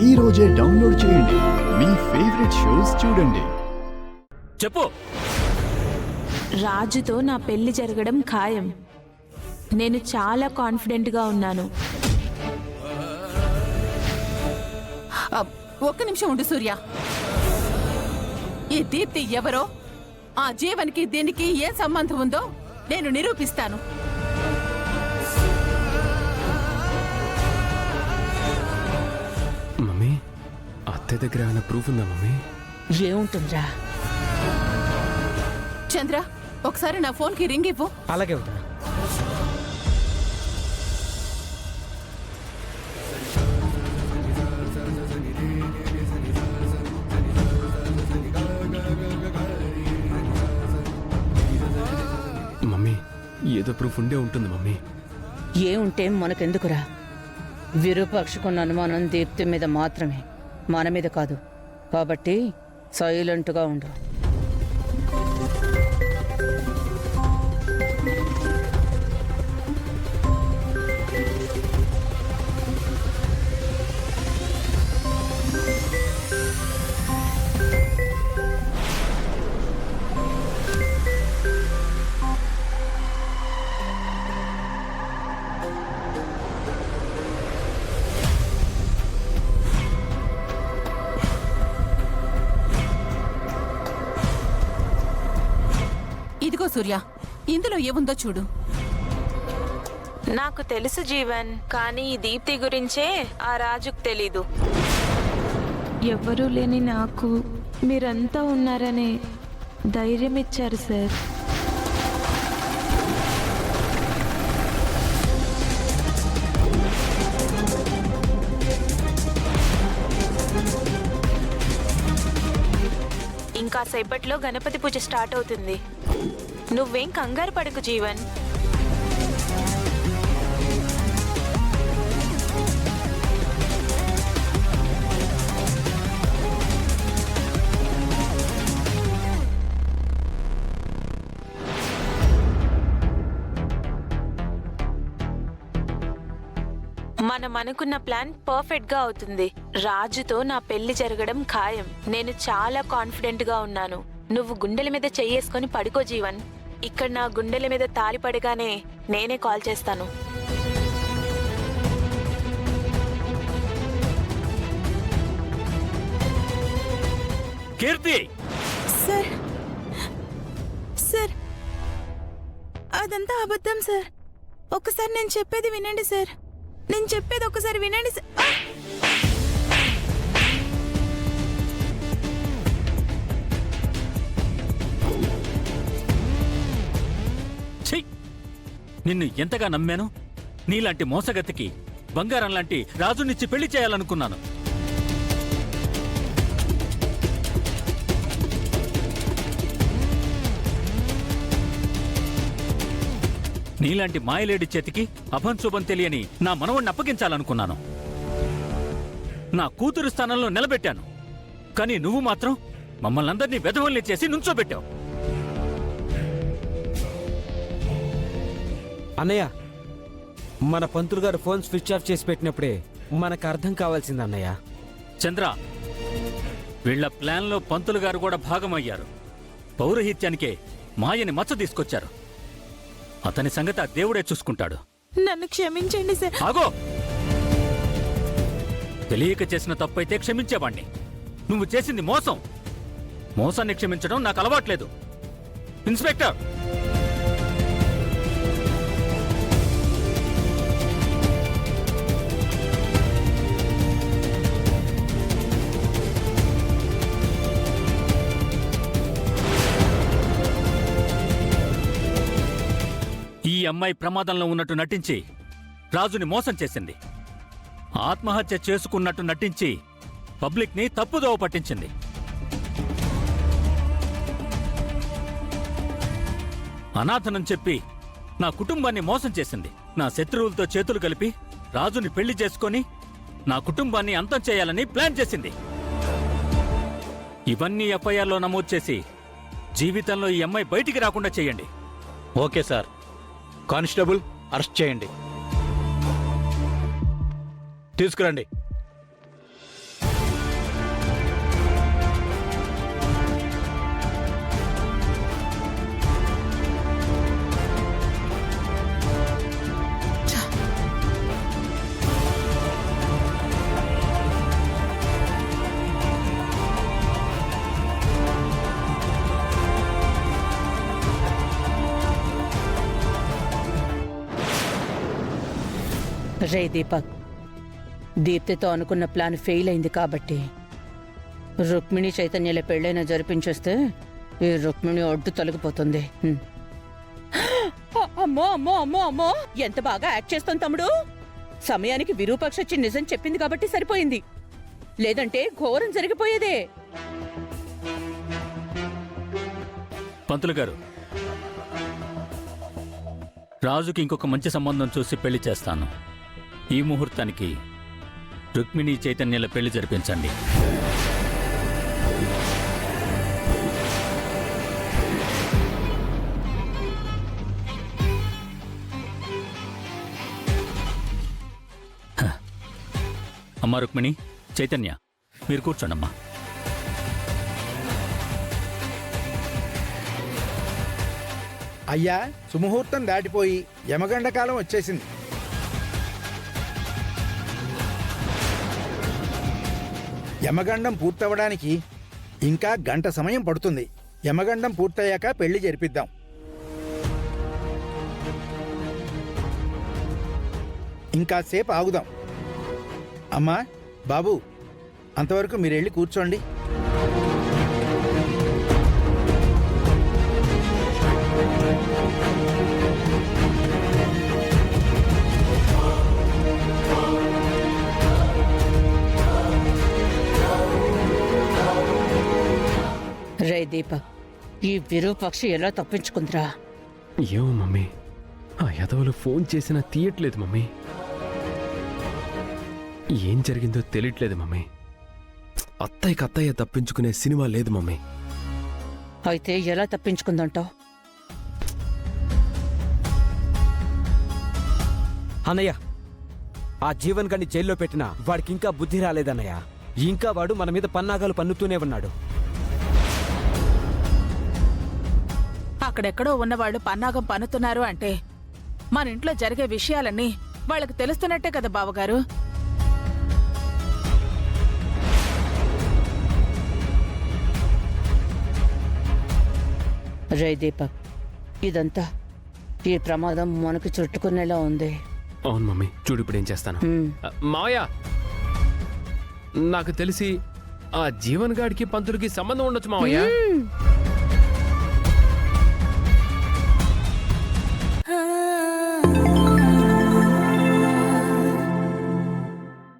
ఈ రోజే డౌన్లోడ్ చేయండి. మీ ఫేవరెట్ షోస్ చూడండి. చెప్పు. రాజుతో నా పెళ్లి జరగడం ఖాయం. నేను చాలా కాన్ఫిడెంట్గా ఉన్నాను. ఒక్క నిమిషం ఉండు సూర్య. ఈ దీప్తి ఎవరో, ఆ జీవన్కి దీనికి ఏ సంబంధం ఉందో నేను నిరూపిస్తాను. మమ్మీ, అత్తయ్య దగ్గర ఏమైనా ప్రూఫ్ ఉందా మమ్మీ? ఏముంటుందిరా? చంద్ర, ఒకసారి నా ఫోన్కి రింగ్ ఇవ్వు. అలాగే ఉంటా. మమ్మీ, ఏదో ప్రూఫ్ ఉండే ఉంటుంది మమ్మీ. ఏముంటే మనకెందుకురా? విరూపాక్షకున్న అనుమానం దీప్తి మీద మాత్రమే, మన మీద కాదు. కాబట్టి సైలెంట్గా ఉండు. ఇదిగో సూర్య, ఇందులో ఏముందో చూడు. నాకు తెలుసు జీవన్, కానీ ఈ దీప్తి గురించే ఆ రాజుకు తెలీదు. ఎవ్వరూ లేని నాకు మీరంతా ఉన్నారనే ధైర్యం ఇచ్చారు సార్. ఇంకా సేపట్లో గణపతి పూజ స్టార్ట్ అవుతుంది. నువ్వేం కంగారు పడకు జీవన్. మనం అనుకున్న ప్లాన్ పర్ఫెక్ట్ గా అవుతుంది. రాజుతో నా పెళ్లి జరగడం ఖాయం. నేను చాలా కాన్ఫిడెంట్ గా ఉన్నాను. నువ్వు గుండెల మీద చెయ్యేసుకొని పడుకో జీవన్. ఇక్కడ నా గుండెల మీద తాలి పడగానే నేనే కాల్ చేస్తాను. కీర్తి, సార్, సార్, అదంతా అబద్ధం సార్. ఒక్కసారి నేను చెప్పేది వినండి సార్. నేను చెప్పేది ఒక్కసారి వినండి సార్. నిన్ను ఎంతగా నమ్మాను. నీలాంటి మోసగతికి బంగారం లాంటి రాజునిచ్చి పెళ్లి చేయాలనుకున్నాను. నీలాంటి మాయలేడి చేతికి అభంశుభం తెలియని నా మనవణ్ణి అప్పగించాలనుకున్నాను. నా కూతురు స్థానంలో నిలబెట్టాను. కానీ నువ్వు మాత్రం మమ్మల్ని అందరినీ వెధవల్ని చేసి నుంచోబెట్టావు. అన్నయ్య, మన పంతులు గారు ఫోన్ స్విచ్ ఆఫ్ చేసి పెట్టినప్పుడే మనకు అర్థం కావాల్సింది అన్నయ్య. చంద్ర, వీళ్ల ప్లాన్లో పంతులు గారు కూడా భాగమయ్యారు. పౌరహిత్యానికే మాయని మచ్చ తీసుకొచ్చారు. అతని సంగతి ఆ దేవుడే చూసుకుంటాడు. నన్ను క్షమించండి సార్. ఆగో! తెలియక చేసిన తప్పైతే క్షమించేవాణ్ణి. నువ్వు చేసింది మోసం. మోసాన్ని క్షమించడం నాకు అలవాట్లేదు. ఇన్స్పెక్టర్, ఈ అమ్మాయి ప్రమాదంలో ఉన్నట్టు నటించి రాజుని మోసం చేసింది. ఆత్మహత్య చేసుకున్నట్టు నటించి పబ్లిక్ని తప్పుదోవ పట్టించింది. అనాథనని చెప్పి నా కుటుంబాన్ని మోసం చేసింది. నా శత్రువులతో చేతులు కలిపి రాజుని పెళ్లి చేసుకొని నా కుటుంబాన్ని అంతం చేయాలని ప్లాన్ చేసింది. ఇవన్నీ ఎఫ్ఐఆర్లో నమోదు చేసి జీవితంలో ఈ అమ్మాయి బయటికి రాకుండా చేయండి. Okay sir. కానిస్టేబుల్, అరెస్ట్ చేయండి. తీసుకురండి. రే దీపక్, దీప్తితో అనుకున్న ప్లాన్ ఫెయిల్ అయింది కాబట్టి రుక్మిణి చైతన్యల పెళ్ళైనా జరిపించేస్తే ఈ రుక్మిణి ఒడ్డు తొలగిపోతుంది. అమ్మో అమ్మో అమ్మో అమ్మో, ఎంత బాగా యాక్ట్ చేస్తాం తమ్ముడు. సమయానికి విరూపాక్ష వచ్చి నిజం చెప్పింది కాబట్టి సరిపోయింది, లేదంటే ఘోరం జరిగిపోయేదే. పంతులు గారు, రాజుకి ఇంకొక మంచి సంబంధం చూసి పెళ్లి చేస్తాను. ఈ ముహూర్తానికి రుక్మిణి చైతన్యల పెళ్లి జరిపించండి. అమ్మా రుక్మిణి, చైతన్య, మీరు కూర్చోండమ్మా. అయ్యా, సుముహూర్తం దాటిపోయి యమగండ కాలం వచ్చేసింది. యమగండం పూర్తవడానికి ఇంకా గంట సమయం పడుతుంది. యమగండం పూర్తయ్యాక పెళ్లి జరిపిద్దాం. ఇంకా సేపు ఆగుదాం. అమ్మా, బాబు, అంతవరకు మీరు వెళ్ళి కూర్చోండి. రే దీపక్, ఈ విరూపాక్షి ఎలా తప్పించుకుందిరా? ఏమో మమ్మీ, ఆ యదవులు ఫోన్ చేసినా తీయట్లేదు మమ్మీ. ఏం జరిగిందో తెలియట్లేదు మమ్మీ. అత్తయ్యకి అత్తయ్య తప్పించుకునే సినిమా లేదు మమ్మీ. అయితే ఎలా తప్పించుకుందంటావు? అన్నయ్య, ఆ జీవన్ గని జైల్లో పెట్టినా వాడికి ఇంకా బుద్ధి రాలేదన్నయ్య. ఇంకా వాడు మన మీద పన్నాగాలు పన్నుతూనే ఉన్నాడు. అక్కడెక్కడో ఉన్నవాళ్ళు పన్నాగం పన్నుతున్నారు అంటే మన ఇంట్లో జరిగే విషయాలన్నీ వాళ్ళకి తెలుస్తున్నట్టే కదా బావగారు. రే దీపక్, ఇదంతా ఈ ప్రమాదం మనకు చుట్టుకునేలా ఉంది. అవును మమ్మీ, చూడు ఇప్పుడు ఏం చేస్తాను. మావయ్య, నాకు తెలిసి ఆ జీవన్ గాడికి పంతులకి సంబంధం ఉండొచ్చు మావయ్య.